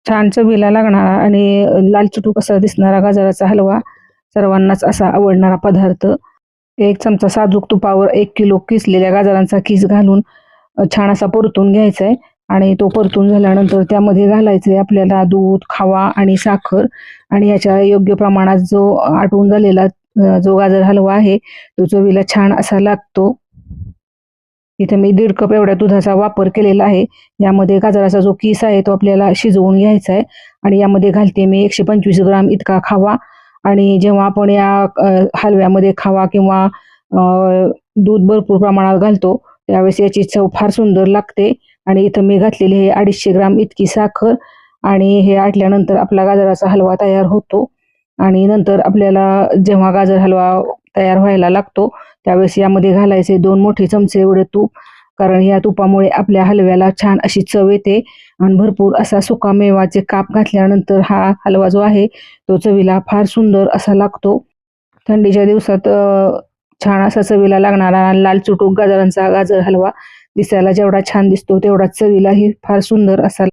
छान चवीला लागणारा आणि लालचुटूक असा दिसणारा गाजराचा हलवा सर्वांनाच असा आवडणारा पदार्थ. 1 चमचा साजूक तुपावर 1 किलो किसलेल्या गाजरांचा किस घालून छान असा परतून घ्यायचा आहे आणि तो परतून झाल्यानंतर त्यामध्ये घालायचं आहे आपल्याला दूध, खवा आणि साखर आणि याच्या योग्य प्रमाणात जो आटवून झालेला जो गाजर हलवा आहे तो चवीला छान असा लागतो. इथे मी 1.5 कप एवढ्या दुधाचा वापर केलेला आहे. यामध्ये गाजराचा जो किस आहे तो आपल्याला शिजवून घ्यायचा आहे आणि यामध्ये घालते मी 125 ग्राम इतका खवा आणि जेव्हा आपण या हलव्यामध्ये खवा किंवा दूध भरपूर प्रमाणात घालतो त्यावेळेस याची चव फार सुंदर लागते. आणि इथं मी घातलेली आहे 250 ग्राम इतकी साखर आणि हे आटल्यानंतर आपला गाजराचा हलवा तयार होतो. आणि नंतर आपल्याला जेव्हा गाजर हलवा तयार व्हायला लागतो त्यावेळेस यामध्ये घालायचे 2 मोठे चमचे एवढे तूप, कारण या तुपामुळे आपल्या हलव्याला छान अशी चव येते आणि भरपूर असा सुकामेवाचे काप घातल्यानंतर हा हलवा जो आहे तो चवीला फार सुंदर असा लागतो. थंडीच्या दिवसात छान असा चवीला लागणारा लाल चुटूक गाजरांचा गाजर हलवा दिसायला जेवढा छान दिसतो तेवढाच चवीलाही फार सुंदर असा